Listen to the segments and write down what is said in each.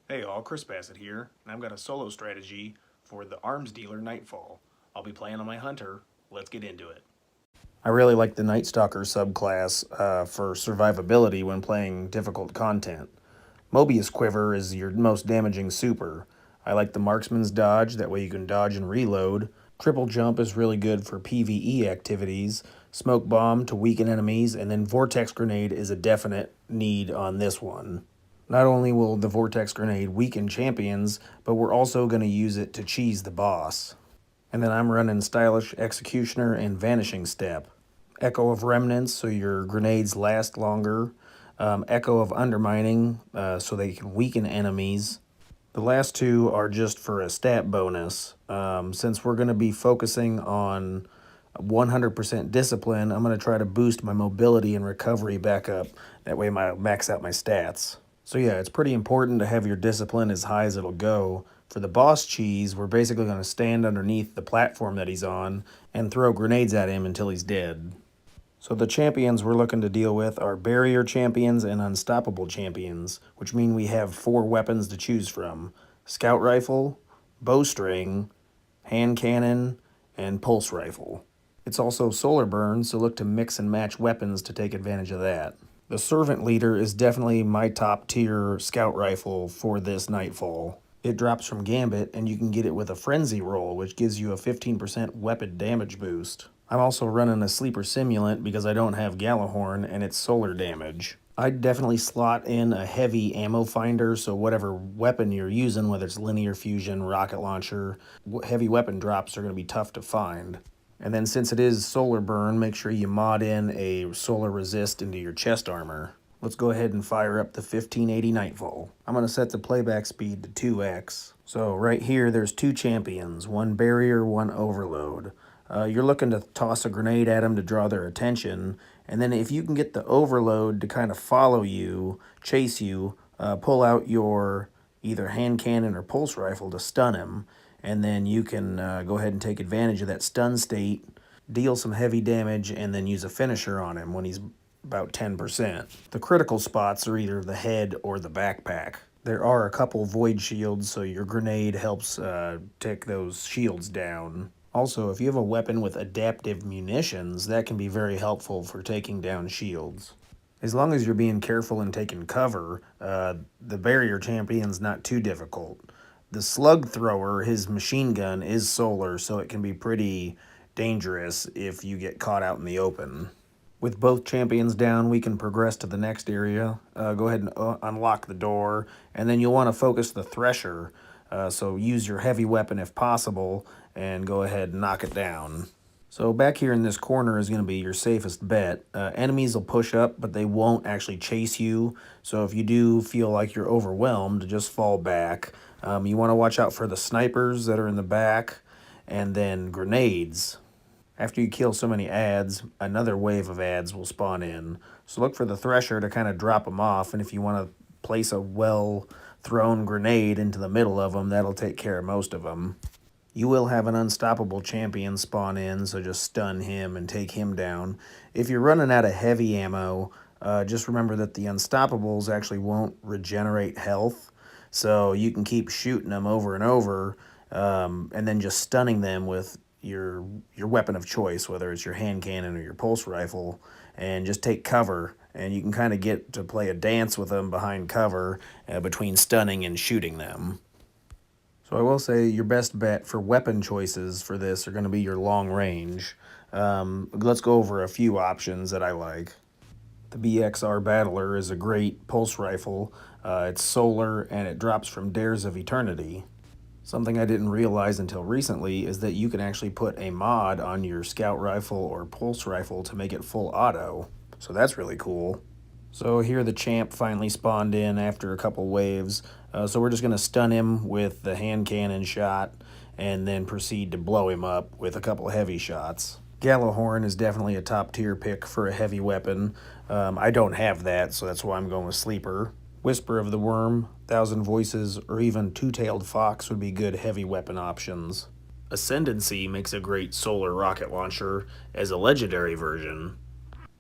Hey all, Chris Bassett here, and I've got a solo strategy for the arms dealer Nightfall. I'll be playing on my Hunter. Let's get into it. I really like the Night Stalker subclass for survivability when playing difficult content. Mobius Quiver is your most damaging super. I like the Marksman's Dodge, that way you can dodge and reload. Triple Jump is really good for PvE activities. Smoke Bomb to weaken enemies, and then Vortex Grenade is a definite need on this one. Not only will the Vortex Grenade weaken champions, but we're also going to use it to cheese the boss. And then I'm running Stylish Executioner and Vanishing Step. Echo of Remnants, so your grenades last longer. Echo of Undermining, so they can weaken enemies. The last two are just for a stat bonus. Since we're going to be focusing on 100% discipline, I'm going to try to boost my mobility and recovery back up. That way I max out my stats. So yeah, it's pretty important to have your discipline as high as it'll go. For the boss cheese, we're basically going to stand underneath the platform that he's on and throw grenades at him until he's dead. So the champions we're looking to deal with are barrier champions and unstoppable champions, which mean we have 4 weapons to choose from: scout rifle, bowstring, hand cannon, and pulse rifle. It's also solar burn, so look to mix and match weapons to take advantage of that. The servant leader is definitely my top tier scout rifle for this Nightfall. It drops from Gambit, and you can get it with a frenzy roll, which gives you a 15% weapon damage boost. I'm also running a sleeper simulant because I don't have Gallahorn and it's solar damage. I'd definitely slot in a heavy ammo finder, so whatever weapon you're using, whether it's linear fusion, rocket launcher, heavy weapon drops are going to be tough to find. And then since it is solar burn, make sure you mod in a solar resist into your chest armor. Let's go ahead and fire up the 1580 Nightfall. I'm going to set the playback speed to 2x. So right here there's 2 champions, one barrier, one overload. You're looking to toss a grenade at them to draw their attention, and then if you can get the overload to kind of follow you, chase you, pull out your either hand cannon or pulse rifle to stun him, and then you can go ahead and take advantage of that stun state, deal some heavy damage, and then use a finisher on him when he's about 10%. The critical spots are either the head or the backpack. There are a couple void shields, so your grenade helps take those shields down. Also, if you have a weapon with adaptive munitions, that can be very helpful for taking down shields. As long as you're being careful and taking cover, the barrier champion's not too difficult. The slug thrower, his machine gun, is solar, so it can be pretty dangerous if you get caught out in the open. With both champions down, we can progress to the next area. Go ahead and unlock the door, and then you'll want to focus the Thresher. So use your heavy weapon if possible, and go ahead and knock it down. So back here in this corner is going to be your safest bet. Enemies will push up, but they won't actually chase you. So if you do feel like you're overwhelmed, just fall back. You want to watch out for the snipers that are in the back, and then grenades. After you kill so many ads, another wave of ads will spawn in. So look for the Thresher to kind of drop them off, and if you want to place a well-thrown grenade into the middle of them, that'll take care of most of them. You will have an unstoppable champion spawn in, so just stun him and take him down. If you're running out of heavy ammo, just remember that the unstoppables actually won't regenerate health, so you can keep shooting them over and over, and then just stunning them with your weapon of choice, whether it's your hand cannon or your pulse rifle, and just take cover, and you can kind of get to play a dance with them behind cover between stunning and shooting them. So I will say your best bet for weapon choices for this are going to be your long range. Let's go over a few options that I like. The BXR Battler is a great pulse rifle. It's solar and it drops from Dares of Eternity. Something I didn't realize until recently is that you can actually put a mod on your scout rifle or pulse rifle to make it full auto. So that's really cool. So here the champ finally spawned in after a couple waves. So we're just going to stun him with the hand cannon shot and then proceed to blow him up with a couple heavy shots. Gallahorn is definitely a top tier pick for a heavy weapon. I don't have that, so that's why I'm going with Sleeper. Whisper of the Worm, Thousand Voices, or even Two-Tailed Fox would be good heavy weapon options. Ascendancy makes a great solar rocket launcher as a legendary version.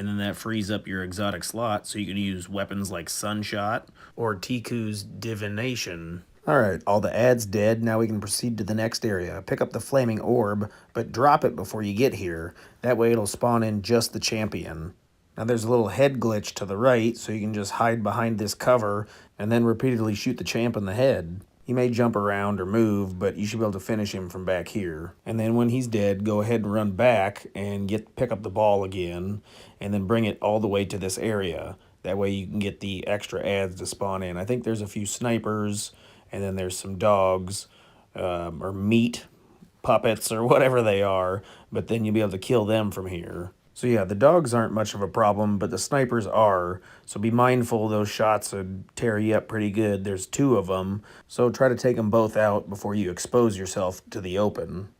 and then that frees up your exotic slot so you can use weapons like Sunshot or Tiku's Divination. Alright, all the ads dead, now we can proceed to the next area. Pick up the flaming orb, but drop it before you get here. That way it'll spawn in just the champion. Now there's a little head glitch to the right, so you can just hide behind this cover and then repeatedly shoot the champ in the head. He may jump around or move, but you should be able to finish him from back here. And then when he's dead, go ahead and run back and pick up the ball again, and then bring it all the way to this area. That way you can get the extra ads to spawn in. I think there's a few snipers, and then there's some dogs, or meat puppets, or whatever they are, but then you'll be able to kill them from here. So yeah, the dogs aren't much of a problem, but the snipers are. So be mindful, those shots would tear you up pretty good. There's 2 of them, so try to take them both out before you expose yourself to the open.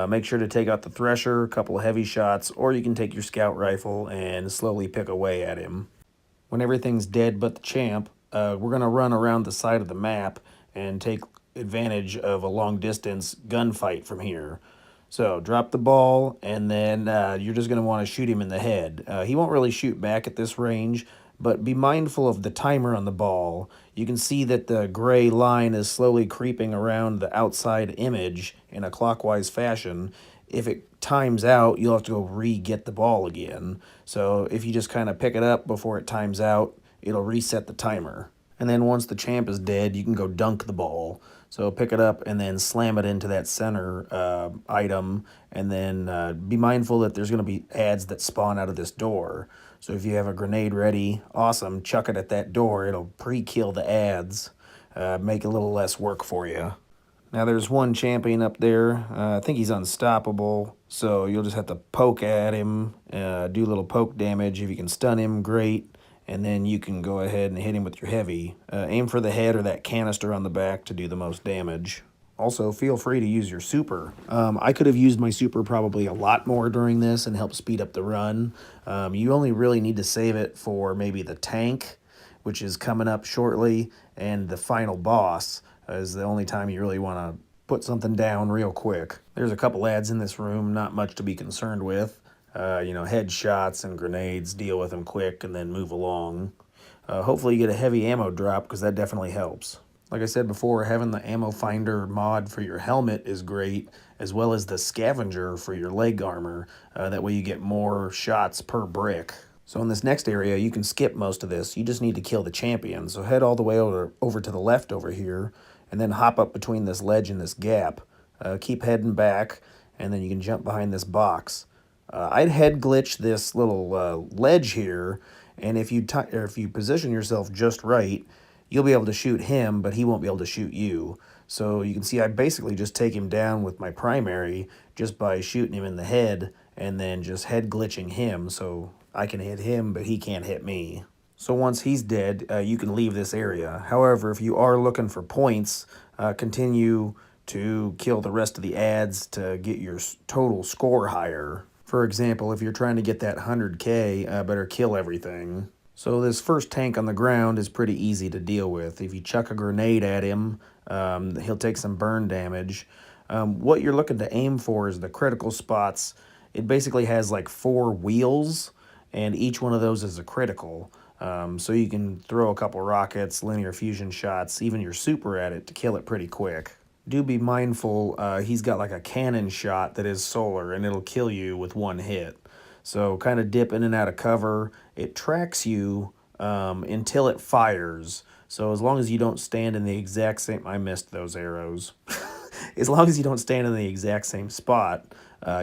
Make sure to take out the Thresher, a couple of heavy shots, or you can take your scout rifle and slowly pick away at him. When everything's dead but the champ, we're going to run around the side of the map and take advantage of a long distance gunfight from here. So drop the ball, and then you're just going to want to shoot him in the head. He won't really shoot back at this range, but be mindful of the timer on the ball. You can see that the gray line is slowly creeping around the outside image in a clockwise fashion. If it times out, you'll have to go re-get the ball again. So if you just kind of pick it up before it times out, it'll reset the timer. And then once the champ is dead, you can go dunk the ball. So pick it up and then slam it into that center item, and then be mindful that there's going to be ads that spawn out of this door. So if you have a grenade ready, awesome, chuck it at that door. It'll pre-kill the ads, make a little less work for you. Now there's one champion up there. I think he's unstoppable, so you'll just have to poke at him, do a little poke damage. If you can stun him, great. And then you can go ahead and hit him with your heavy. Aim for the head or that canister on the back to do the most damage. Also, feel free to use your super. I could have used my super probably a lot more during this and help speed up the run. You only really need to save it for maybe the tank, which is coming up shortly, and the final boss is the only time you really want to put something down real quick. There's a couple ads in this room, not much to be concerned with. Headshots and grenades, deal with them quick and then move along. Hopefully you get a heavy ammo drop, because that definitely helps. Like I said before, having the ammo finder mod for your helmet is great, as well as the scavenger for your leg armor. That way you get more shots per brick. So in this next area, you can skip most of this. You just need to kill the champion. So head all the way over to the left over here, and then hop up between this ledge and this gap. Keep heading back, and then you can jump behind this box. I'd head glitch this little ledge here, and if you position yourself just right, you'll be able to shoot him, but he won't be able to shoot you. So you can see I basically just take him down with my primary just by shooting him in the head and then just head glitching him, so I can hit him, but he can't hit me. So once he's dead, you can leave this area. However, if you are looking for points, continue to kill the rest of the ads to get your total score higher. For example, if you're trying to get that 100K, better kill everything. So this first tank on the ground is pretty easy to deal with. If you chuck a grenade at him, he'll take some burn damage. What you're looking to aim for is the critical spots. It basically has like 4 wheels, and each one of those is a critical. So you can throw a couple rockets, linear fusion shots, even your super at it to kill it pretty quick. Do be mindful, he's got like a cannon shot that is solar, and it'll kill you with one hit. So kind of dip in and out of cover. It tracks you until it fires. So as long as you don't stand in the exact same... I missed those arrows. As long as you don't stand in the exact same spot,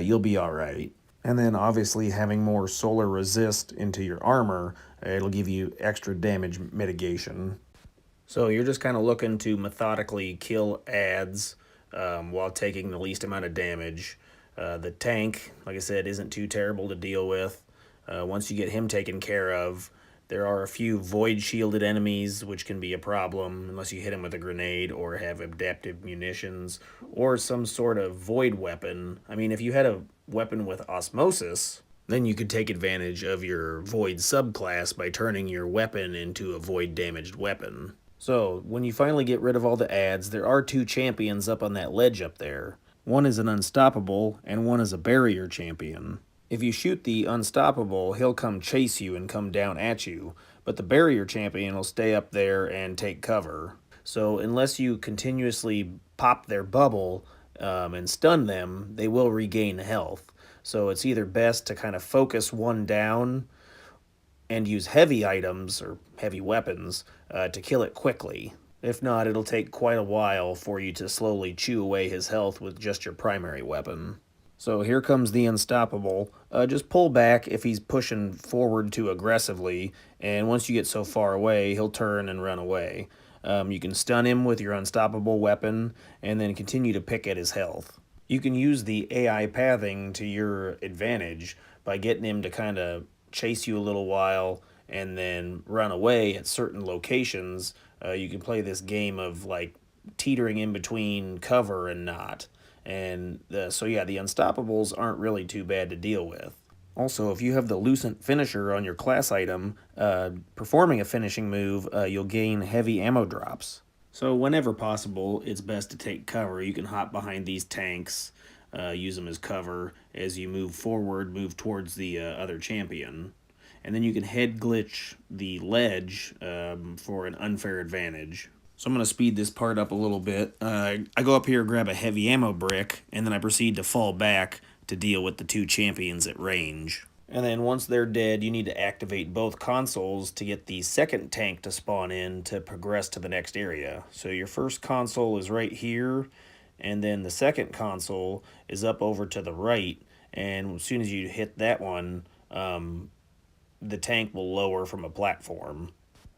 you'll be all right. And then obviously having more solar resist into your armor, it'll give you extra damage mitigation. So you're just kind of looking to methodically kill ads while taking the least amount of damage. The tank, like I said, isn't too terrible to deal with. Once you get him taken care of, there are a few void-shielded enemies, which can be a problem unless you hit him with a grenade or have adaptive munitions or some sort of void weapon. I mean, if you had a weapon with osmosis, then you could take advantage of your void subclass by turning your weapon into a void-damaged weapon. So, when you finally get rid of all the ads, there are 2 champions up on that ledge up there. One is an unstoppable, and one is a barrier champion. If you shoot the unstoppable, he'll come chase you and come down at you, but the barrier champion will stay up there and take cover. So unless you continuously pop their bubble and stun them, they will regain health. So it's either best to kind of focus one down and use heavy items or heavy weapons to kill it quickly. If not, it'll take quite a while for you to slowly chew away his health with just your primary weapon. So here comes the Unstoppable. Just pull back if he's pushing forward too aggressively, and once you get so far away, he'll turn and run away. You can stun him with your Unstoppable weapon, and then continue to pick at his health. You can use the AI pathing to your advantage by getting him to kind of chase you a little while and then run away at certain locations. You can play this game of like teetering in between cover and not. And so, yeah, the Unstoppables aren't really too bad to deal with. Also, if you have the Lucent Finisher on your class item, performing a finishing move, you'll gain heavy ammo drops. So whenever possible, it's best to take cover. You can hop behind these tanks, use them as cover as you move forward, move towards the other champion. And then you can head glitch the ledge for an unfair advantage. So I'm going to speed this part up a little bit. I go up here, grab a heavy ammo brick, and then I proceed to fall back to deal with the two champions at range. And then once they're dead, you need to activate both consoles to get the second tank to spawn in to progress to the next area. So your first console is right here, and then the second console is up over to the right. And as soon as you hit that one, the tank will lower from a platform.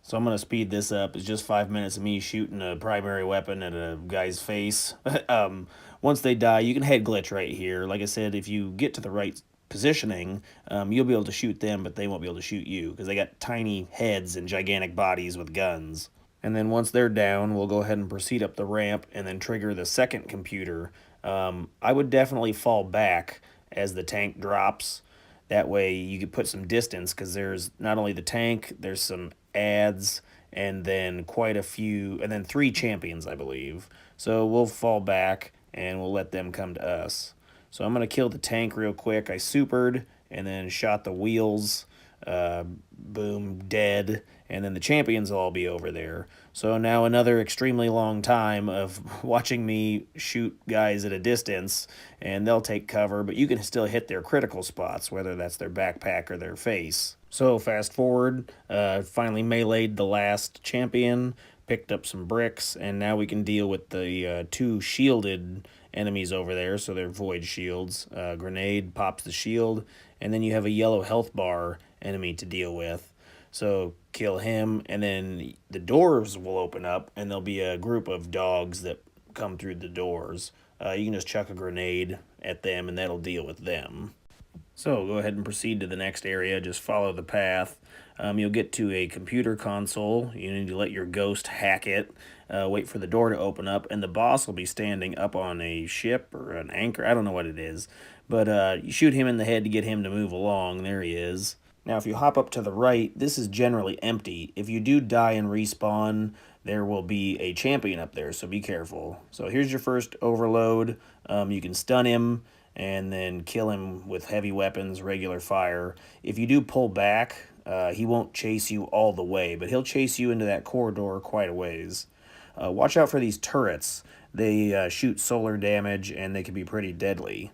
So I'm going to speed this up. It's just 5 minutes of me shooting a primary weapon at a guy's face. Once they die, you can head glitch right here. Like I said, if you get to the right positioning, you'll be able to shoot them, but they won't be able to shoot you because they got tiny heads and gigantic bodies with guns. And then once they're down, we'll go ahead and proceed up the ramp and then trigger the second computer. I would definitely fall back as the tank drops. That way you could put some distance because there's not only the tank, there's some ads, and then quite a few, and then 3 champions, I believe. So we'll fall back and we'll let them come to us. So I'm going to kill the tank real quick. I supered and then shot the wheels. Boom, dead. And then the champions will all be over there. So now another extremely long time of watching me shoot guys at a distance, and they'll take cover, but you can still hit their critical spots, whether that's their backpack or their face. So fast forward, finally meleeed the last champion, picked up some bricks, and now we can deal with the 2 shielded enemies over there, so they're void shields. Grenade pops the shield, and then you have a yellow health bar enemy to deal with. So kill him, and then the doors will open up, and there'll be a group of dogs that come through the doors. You can just chuck a grenade at them, and that'll deal with them. So go ahead and proceed to the next area. Just follow the path. You'll get to a computer console. You need to let your ghost hack it. Wait for the door to open up, and the boss will be standing up on a ship or an anchor. I don't know what it is. But you shoot him in the head to get him to move along. There he is. Now, if you hop up to the right, this is generally empty. If you do die and respawn, there will be a champion up there, so be careful. So here's your first overload. You can stun him and then kill him with heavy weapons, regular fire. If you do pull back, he won't chase you all the way, but he'll chase you into that corridor quite a ways. Watch out for these turrets. They shoot solar damage, and they can be pretty deadly.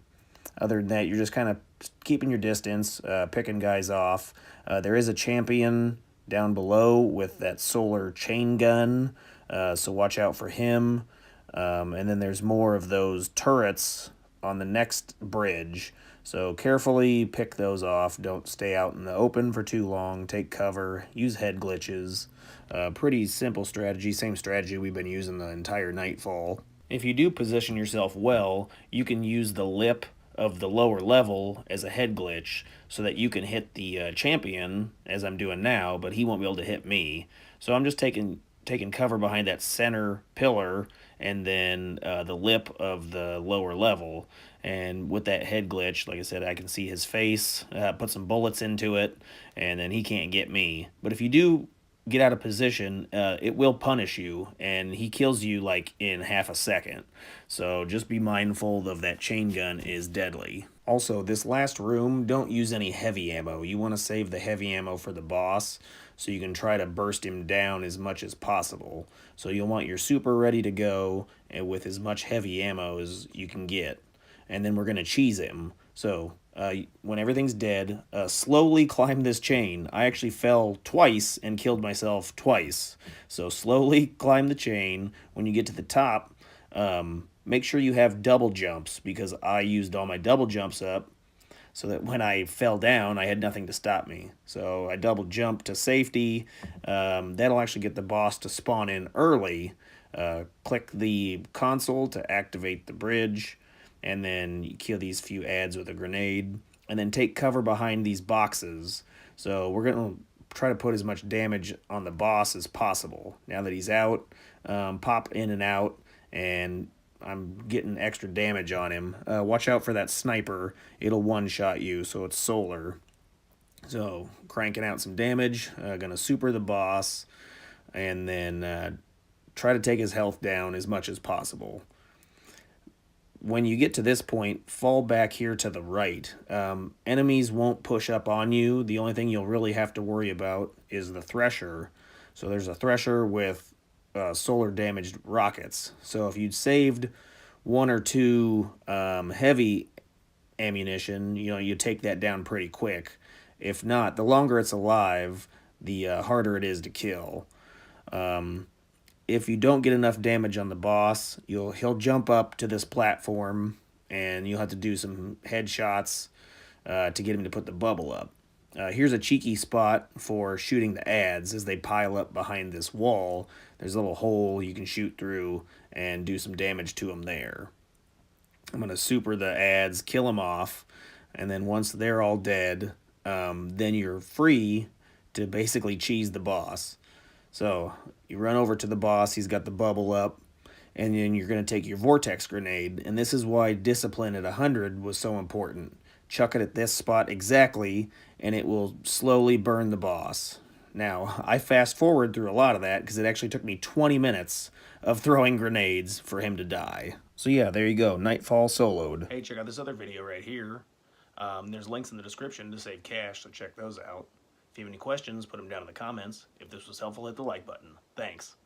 Other than that, you're just kind of keeping your distance, picking guys off. There is a champion down below with that solar chain gun, so watch out for him. And then there's more of those turrets on the next bridge, so carefully pick those off. Don't stay out in the open for too long. Take cover. Use head glitches. Pretty simple strategy, same strategy we've been using the entire Nightfall. If you do position yourself well, you can use the lip of the lower level as a head glitch so that you can hit the champion, as I'm doing now, but he won't be able to hit me. So I'm just taking cover behind that center pillar and then the lip of the lower level. And with that head glitch, like I said, I can see his face, put some bullets into it, and then he can't get me. But if you do get out of position, it will punish you, and he kills you like in half a second. So just be mindful of that chain gun is deadly. Also, this last room, don't use any heavy ammo. You want to save the heavy ammo for the boss, so you can try to burst him down as much as possible. So you'll want your super ready to go, and with as much heavy ammo as you can get. And then we're going to cheese him. So when everything's dead, slowly climb this chain. I actually fell twice and killed myself twice. So slowly climb the chain. When you get to the top, make sure you have double jumps, because I used all my double jumps up so that when I fell down, I had nothing to stop me. So I double jumped to safety. That'll actually get the boss to spawn in early. Click the console to activate the bridge, and then you kill these few ads with a grenade, and then take cover behind these boxes. So we're going to try to put as much damage on the boss as possible. Now that he's out, pop in and out, and I'm getting extra damage on him. Watch out for that sniper. It'll one-shot you, so it's solar. So cranking out some damage. Gonna super the boss, and then try to take his health down as much as possible. When you get to this point, fall back here to the right. Enemies won't push up on you. The only thing you'll really have to worry about is the Thresher. So there's a Thresher with solar damaged rockets. So if you'd saved one or two heavy ammunition, you take that down pretty quick. If not, the longer it's alive, the harder it is to kill. If you don't get enough damage on the boss, he'll jump up to this platform, and you'll have to do some headshots to get him to put the bubble up. Here's a cheeky spot for shooting the ads as they pile up behind this wall. There's a little hole you can shoot through and do some damage to them there. I'm going to super the ads, kill them off, and then once they're all dead, then you're free to basically cheese the boss. So you run over to the boss, he's got the bubble up, and then you're going to take your vortex grenade, and this is why discipline at 100 was so important. Chuck it at this spot exactly, and it will slowly burn the boss. Now, I fast forward through a lot of that because it actually took me 20 minutes of throwing grenades for him to die. So yeah, there you go, Nightfall soloed. Hey, check out this other video right here. There's links in the description to save cash, so check those out. If you have any questions, put them down in the comments. If this was helpful, hit the like button. Thanks.